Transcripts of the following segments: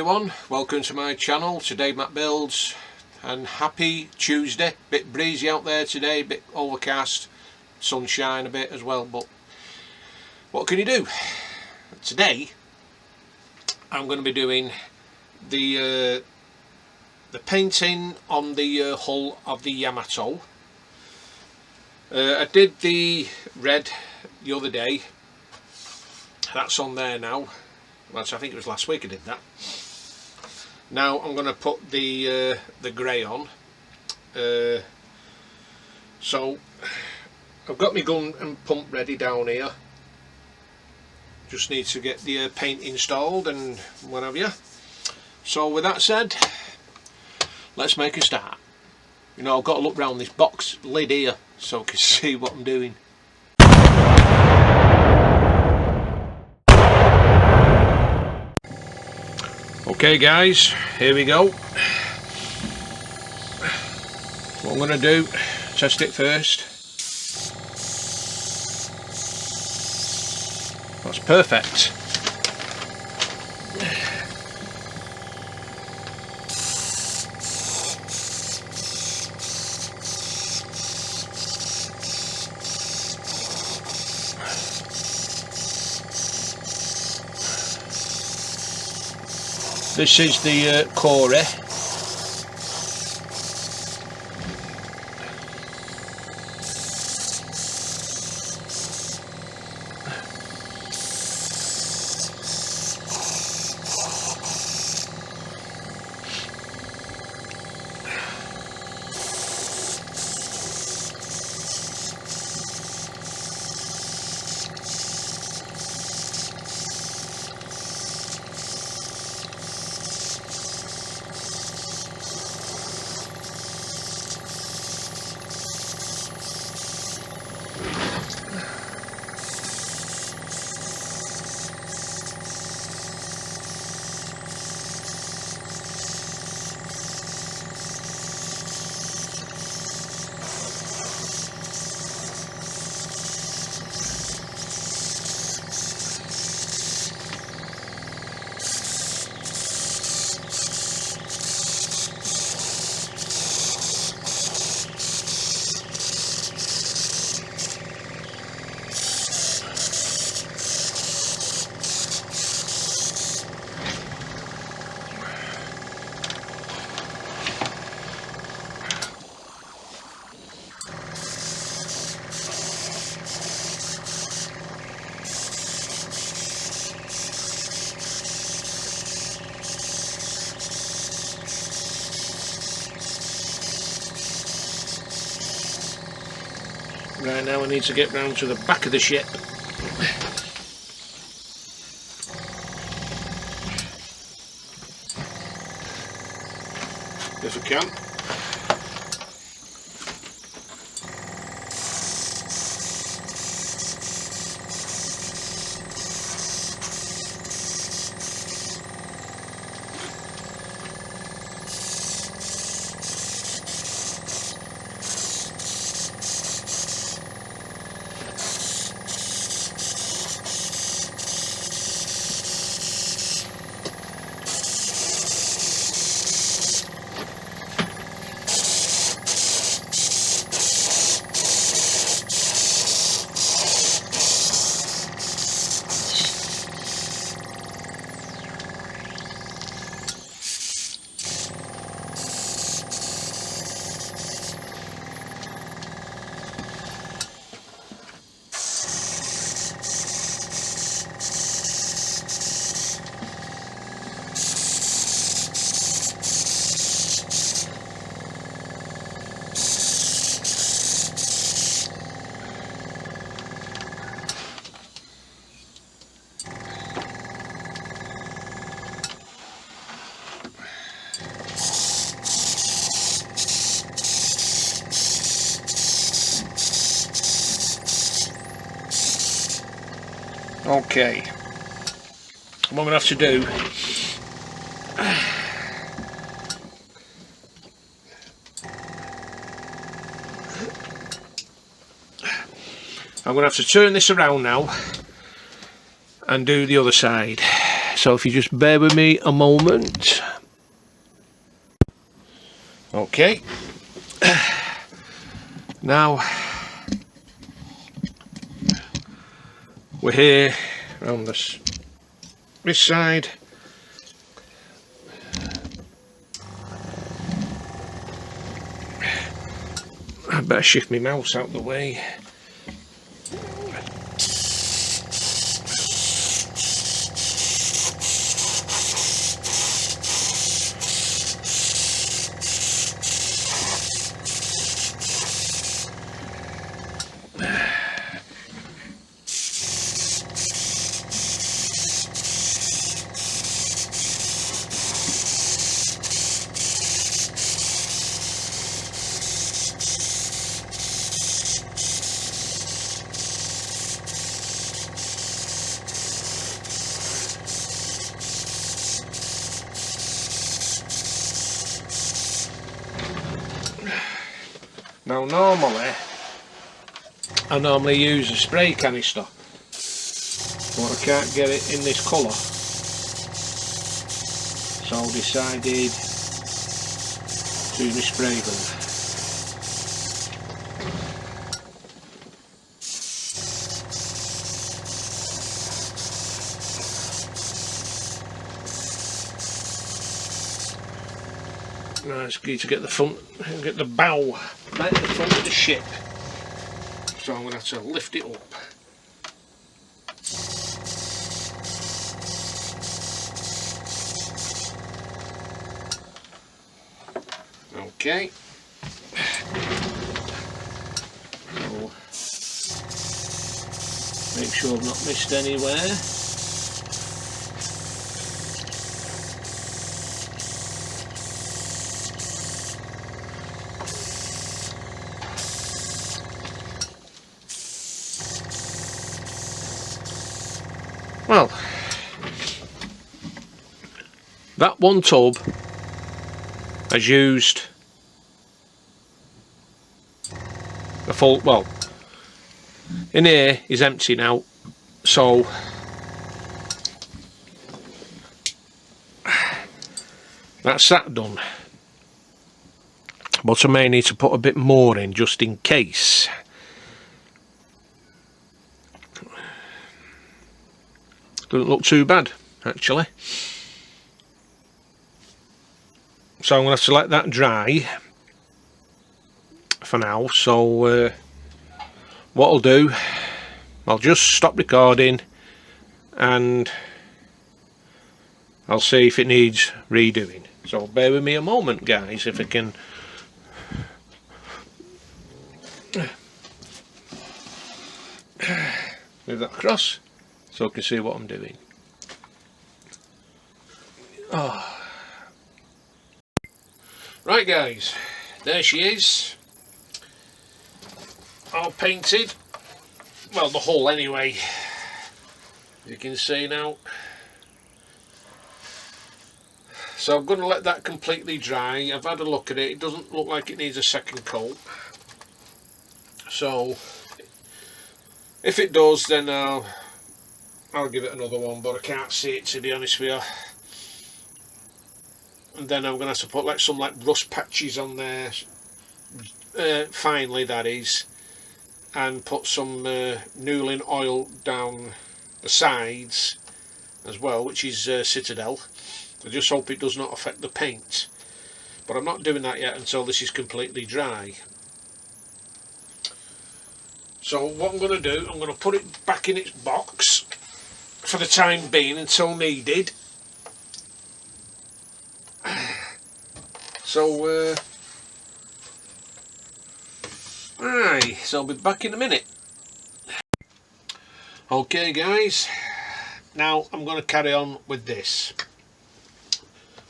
everyone, welcome to my channel. Today Matt Builds, and happy Tuesday. Bit breezy out there today, bit overcast, sunshine a bit as well, but what can you do? Today I'm going to be doing the painting on the hull of the Yamato. I did the red the other day. That's on there now. I think it was last week I did that. Now I'm going to put the grey on. So I've got my gun and pump ready down here. Just need to get the paint installed and what have you. So with that said, let's make a start. You know, I've got to look round this box lid here so I can see what I'm doing. Okay guys, here we go. What I'm going to do, test it first. That's perfect. This is the core. Right, now I need to get round to the back of the ship. If I can. Okay, what I'm going to have to do, I'm going to have to turn this around now and do the other side. so if you just bear with me a moment. Okay, now we're here on this side. I better shift my mouse out the way. Now I normally use a spray canister, but I can't get it in this colour, so I decided to use my spray gun. Now it's key to get the front, get the bow right at the front of the ship. So I'm going to have to lift it up. Okay. So make sure I've not missed anywhere. Well, that one tub has used a full, well, in here is empty now, so that's that done. But I may need to put a bit more in just in case. Doesn't look too bad actually. So I'm going to have to let that dry for now. So what I'll do, I'll just stop recording and I'll see if it needs redoing. So bear with me a moment, guys, if I can move that across so I can see what I'm doing. Oh. Right guys, there she is, all painted, well the hull anyway, you can see now. So I'm going to let that completely dry. I've had a look at it, it doesn't look like it needs a second coat, so if it does then I'll give it another one, but I can't see it to be honest with you. And then I'm going to have to put like some rust patches on there, finally that is, and put some Newlin oil down the sides as well, which is Citadel. I just hope it does not affect the paint, but I'm not doing that yet until this is completely dry. So what I'm going to do, I'm going to put it back in its box for the time being until needed. So aye, so I'll be back in a minute. Okay guys, now I'm going to carry on with this.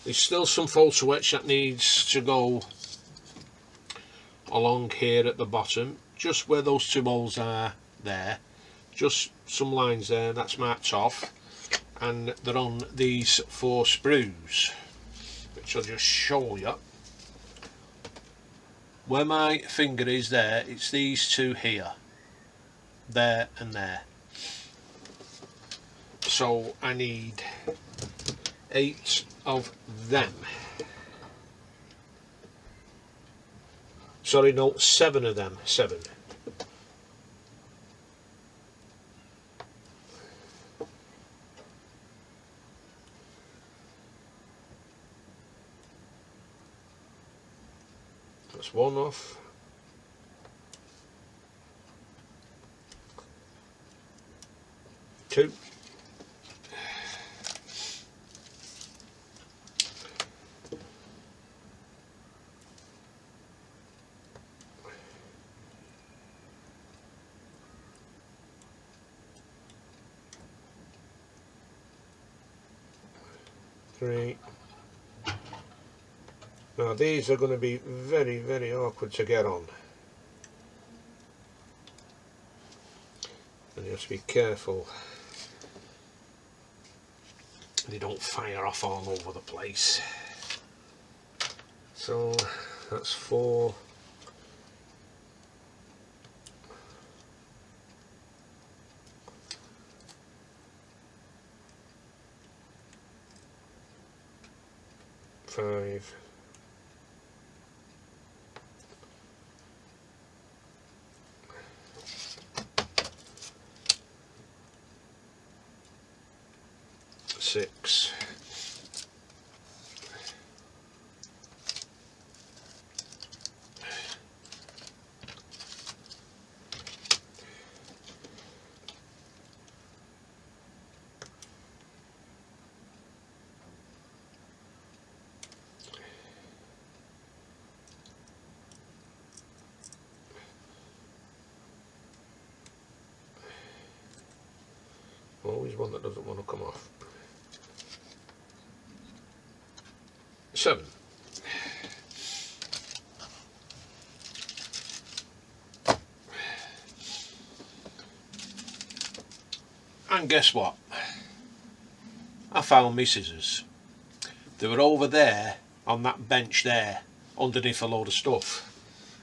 There's still some photo etch that needs to go along here at the bottom, just where those two holes are there, just some lines there, that's marked off, and they're on these 4 sprues, which I'll just show you. Where my finger is there, it's these 2 here, there and there. So I need 8 of them. Sorry, no, 7 of them. 7. That's 1 off. 2. 3. Now these are going to be very, very awkward to get on. And you have to be careful they don't fire off all over the place. So that's 4. 5. 6. 'Always one that doesn't want to come off. 7. And guess what? I found my scissors. They were over there on that bench there, underneath a load of stuff.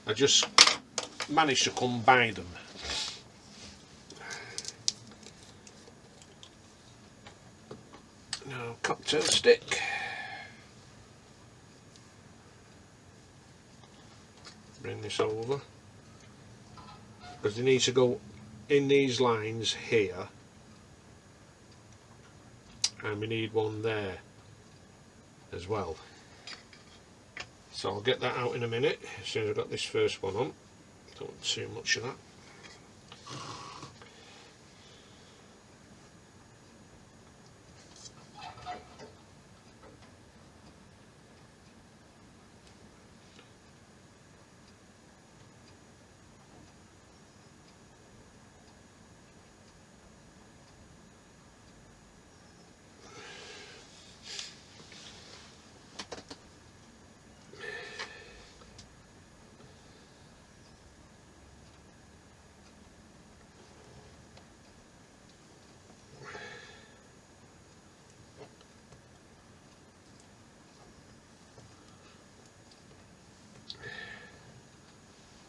I just managed to come by them. Now, cocktail stick. Bring this over, because they need to go in these lines here, and we need one there as well. So I'll get that out in a minute as soon as I've got this first one on. Don't want too much of that.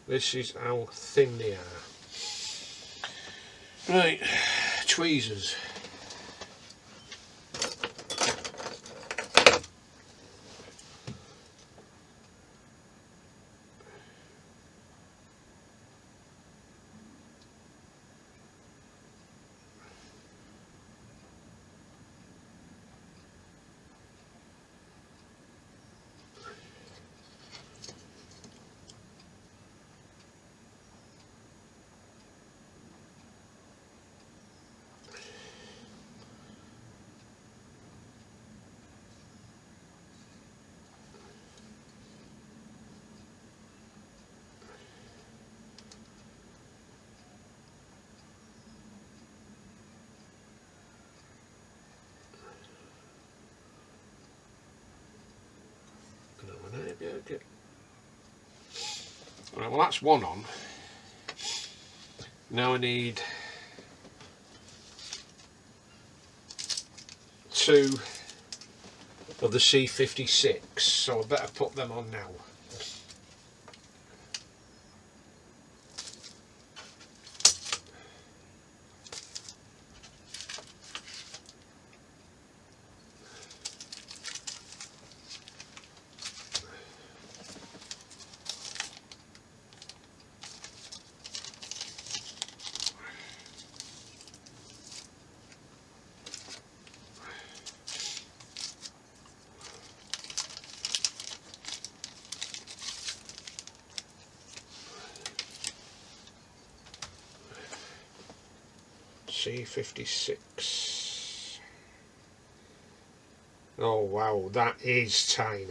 This is how thin they are. Right, tweezers. Right, well that's one on. Now I need 2 of the C56, so I better put them on now. C56. Oh wow, that is tiny.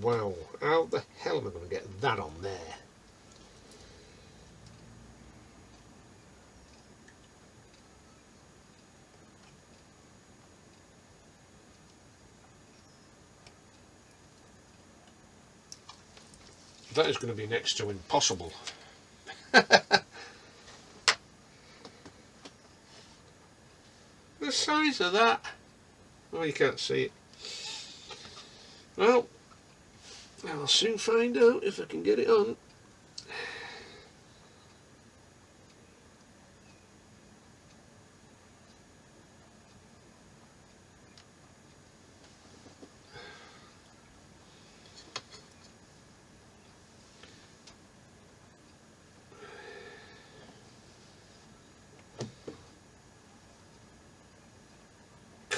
Wow, how the hell am I going to get that on there? That is going to be next to impossible. The size of that. Oh, you can't see it. Well, I'll soon find out if I can get it on.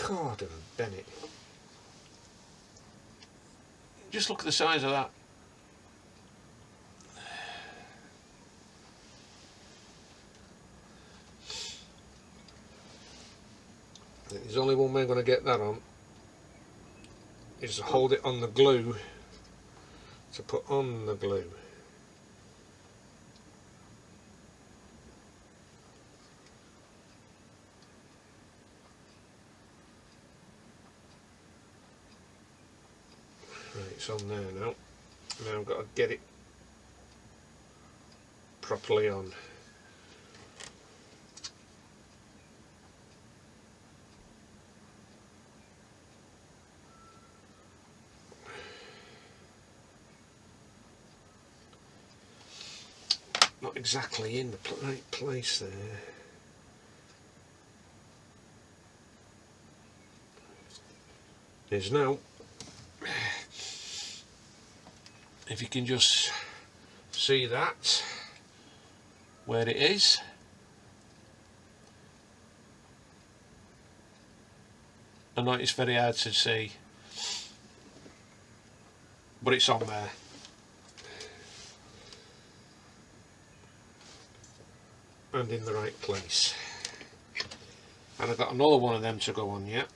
God and Bennett. Just look at the size of that. There's only one way I'm going to get that on, is to hold it on the glue, to put on the glue. Right, it's on there now. Now I've got to get it properly on. Not exactly in the right place there. Is now. If you can just see that, where it is. I know it's very hard to see, but it's on there. And in the right place. And I've got another one of them to go on yet.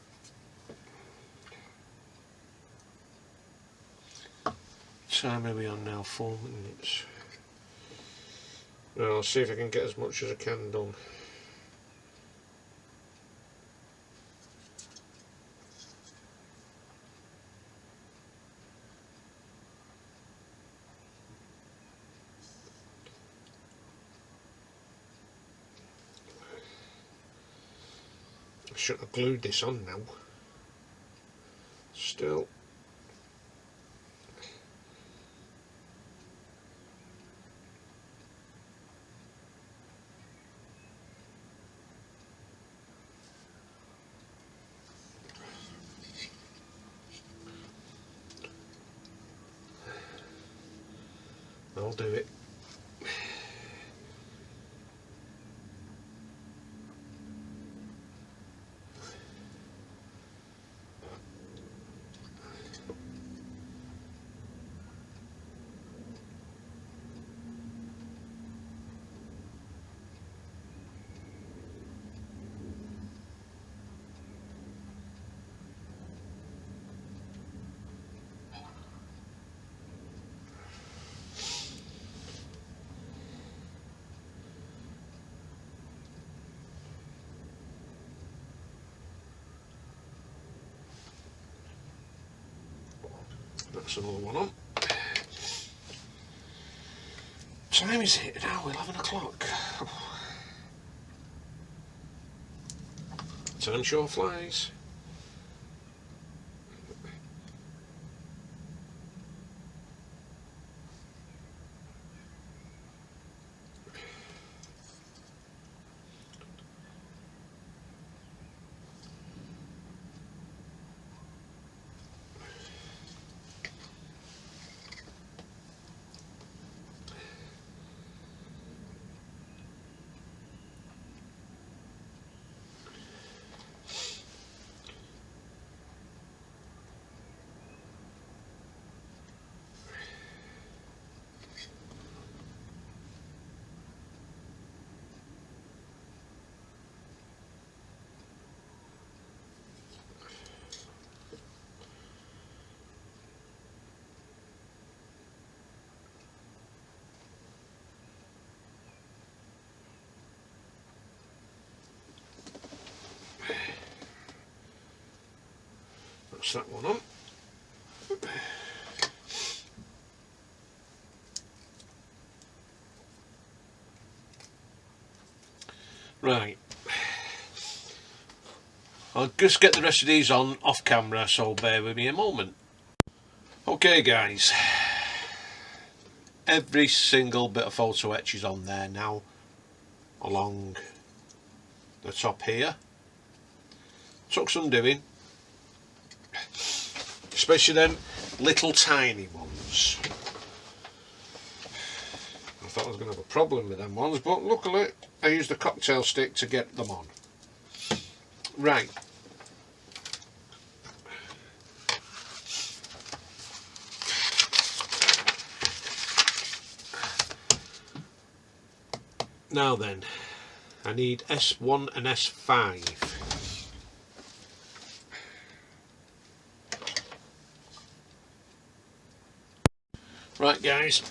Time are we on now? 4 minutes. Well, I'll see if I can get as much as I can done. I should have glued this on now. Still. I'll do it. That's another one on. Time is it now? 11 o'clock. Time sure flies. That's that one on. Right. I'll just get the rest of these on off camera, so bear with me a moment. Okay guys, every single bit of photo etch is on there now along the top here. Took some doing, especially them little tiny ones. I thought I was going to have a problem with them ones, but luckily I used the cocktail stick to get them on. Right. Now then, I need S1 and S5. Right guys,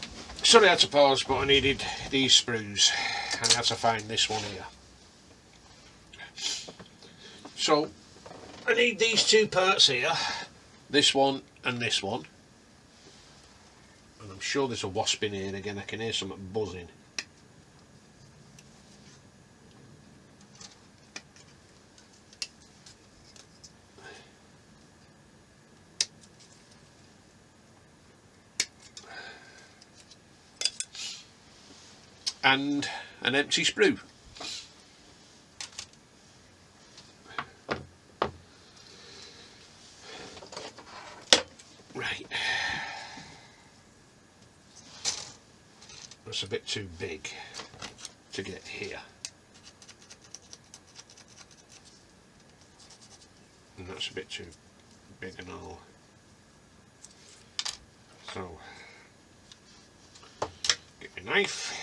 sorry I had to pause, but I needed these sprues and I had to find this one here. So I need these two parts here, this one and this one. And I'm sure there's a wasp in here again, I can hear something buzzing. And an empty sprue. Right. That's a bit too big to get here. And that's a bit too big and all. So, get your knife.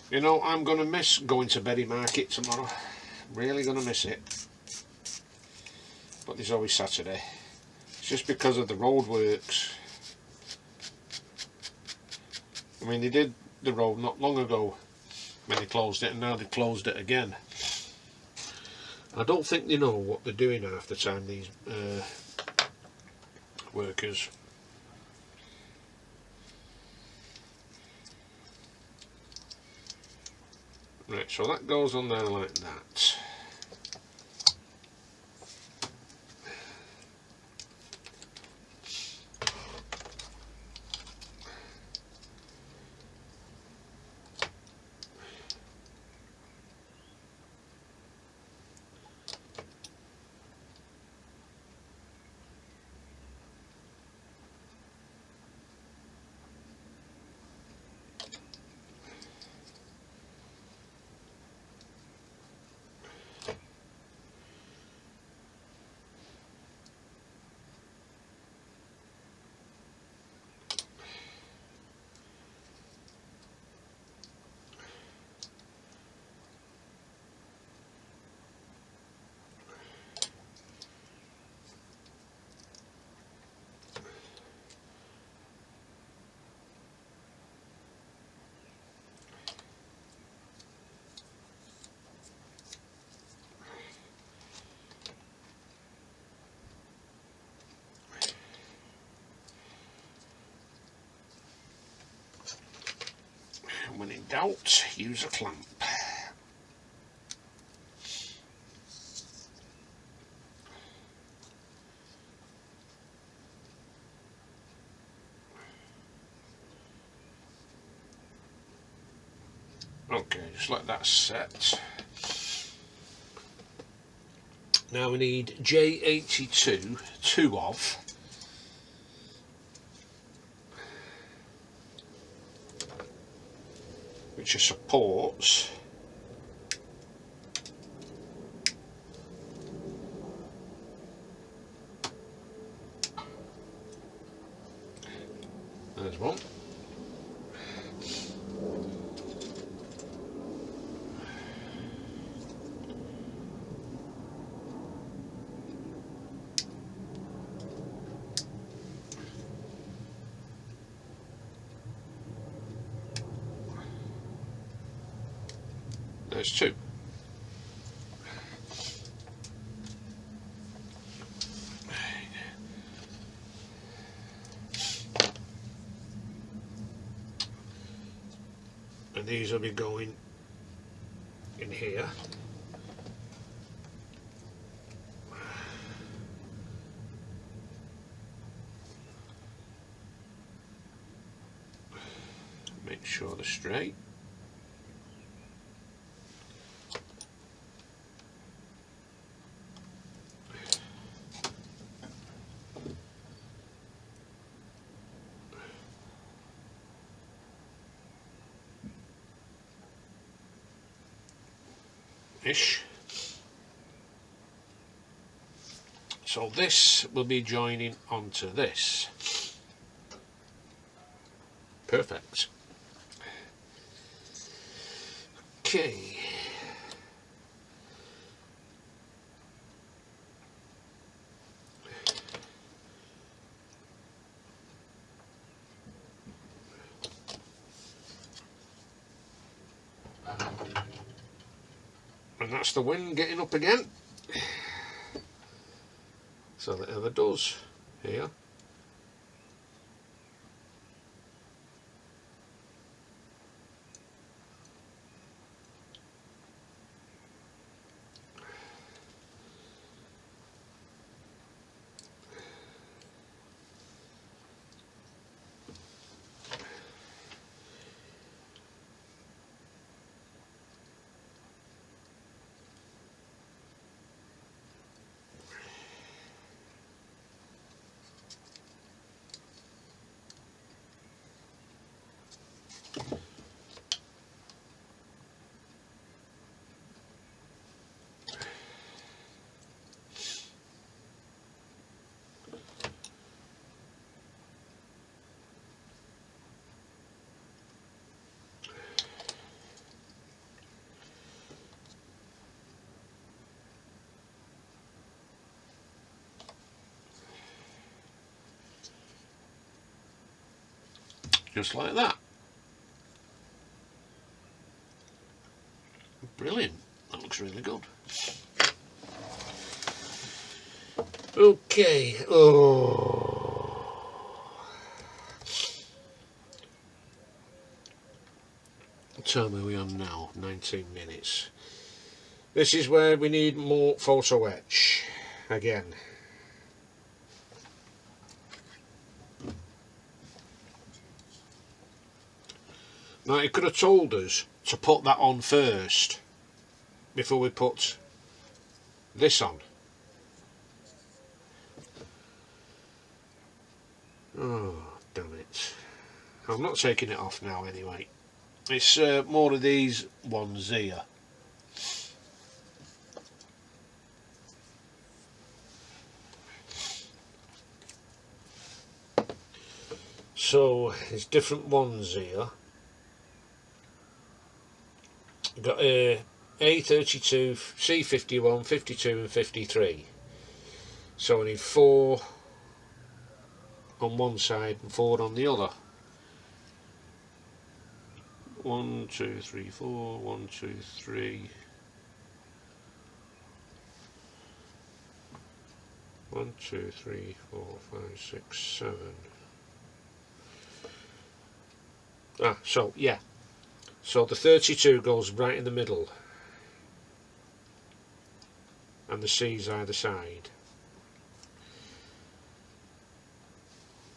You know, I'm going to miss going to Berry Market tomorrow. Really going to miss it. But there's always Saturday. It's just because of the roadworks. I mean, they did the road not long ago when they closed it, and now they've closed it again. I don't think they know what they're doing half the time, these workers. Right, so that goes on there like that. When in doubt, use a clamp. Okay, just let that set. Now we need J82, 2 of. Which are supports. There's one. there's two. And these will be going in here. Make sure they're straight. Ish. So this will be joining onto this. Perfect. Okay. And that's the wind getting up again. So that ever does here. Just like that. Brilliant. That looks really good. Okay. Oh. What time are we on now? 19 minutes. This is where we need more photo etch again. Now, he could have told us to put that on first before we put this on. Oh, damn it. I'm not taking it off now anyway. It's more of these ones here. So, there's different ones here. We've got A32, C51, 52 and 53. So I need 4 on one side and 4 on the other. 1, 2, 3, 4, 1, 2, 3. 1, 2, 3, 4, 5, 6, 7. So yeah. So the 32 goes right in the middle. And the C's either side.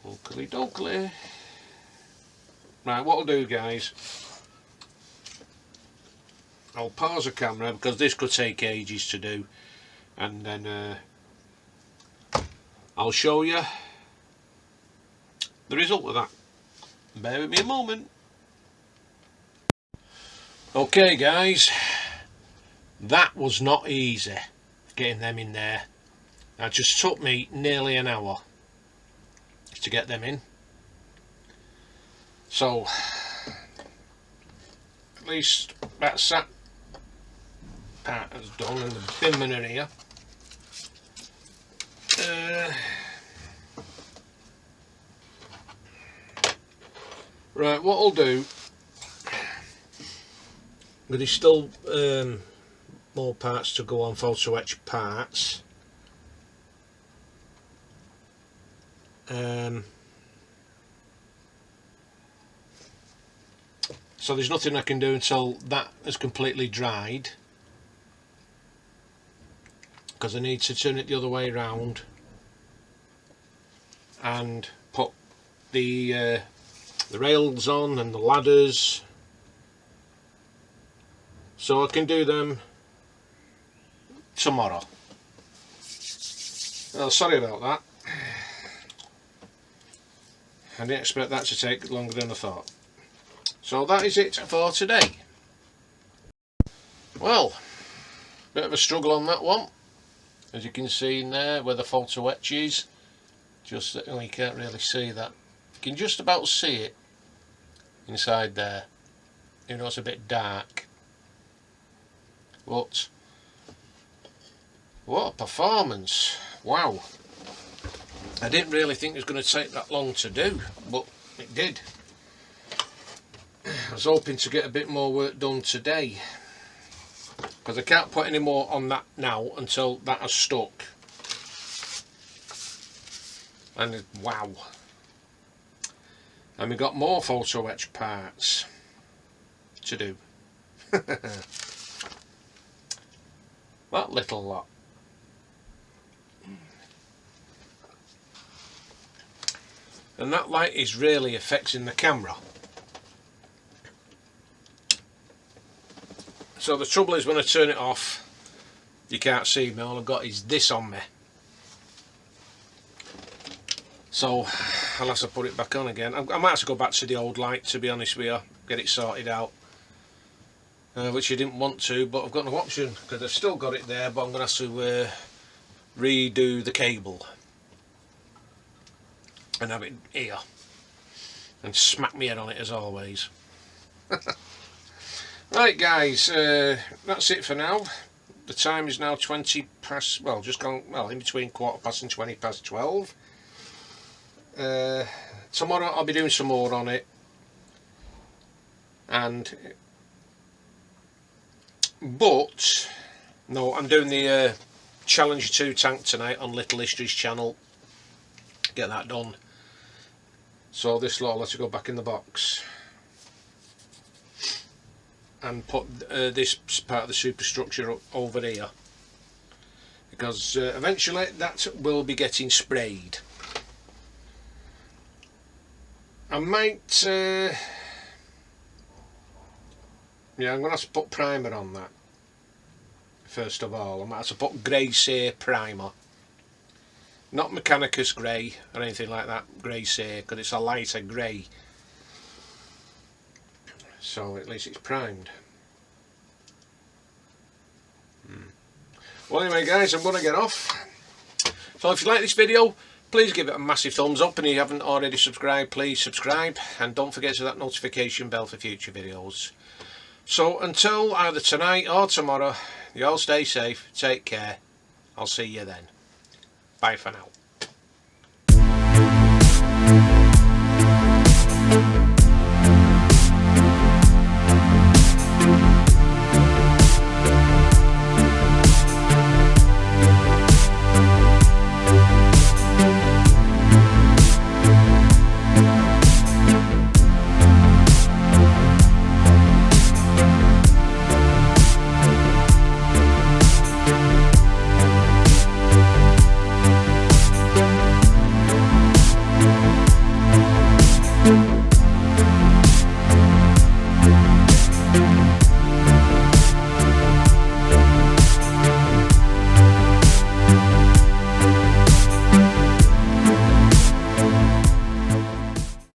Oakley dokley. Right, what I'll do, guys, I'll pause the camera because this could take ages to do, and then I'll show you the result of that. Bear with me a moment. Okay guys, that was not easy getting them in there. That just took me nearly an hour to get them in. So at least that's that part is done, and the binman are here. Right, what I'll do, but there's still more parts to go on, photo etch parts. So there's nothing I can do until that is completely dried, because I need to turn it the other way around and put the rails on and the ladders, so I can do them tomorrow. Well, sorry about that. I didn't expect that to take longer than I thought. So that is it for today. Well, bit of a struggle on that one, as you can see in there where the photo etch is. Just that, you can't really see that. You can just about see it inside there. You know, it's a bit dark. But what a performance! Wow. I didn't really think it was going to take that long to do, but it did. I was hoping to get a bit more work done today, because I can't put any more on that now until that has stuck. And wow. And we got more photo etch parts to do. That little lot. And that light is really affecting the camera. So the trouble is, when I turn it off, you can't see me. All I've got is this on me. So I'll have to put it back on again. I might have to go back to the old light, to be honest with you, get it sorted out. Which I didn't want to, but I've got no option, because I've still got it there, but I'm going to have to redo the cable and have it here and smack my head on it as always. Right guys, that's it for now. The time is now 20 past, well, just gone, well, in between 12:15 and 20 past 12. Tomorrow I'll be doing some more on it, but no, I'm doing the Challenger 2 tank tonight on Little History's channel. Get that done. So this lot I'll have to go back in the box and put this part of the superstructure over here, because eventually that will be getting sprayed. I might yeah, I'm going to have to put primer on that first of all. I might have to put grey cere primer, not Mechanicus grey or anything like that, grey cere, because it's a lighter grey, so at least it's primed. Well anyway guys, I'm going to get off. So if you like this video, please give it a massive thumbs up, and if you haven't already subscribed, please subscribe, and don't forget to hit that notification bell for future videos. So until either tonight or tomorrow, you all stay safe, take care, I'll see you then. Bye for now.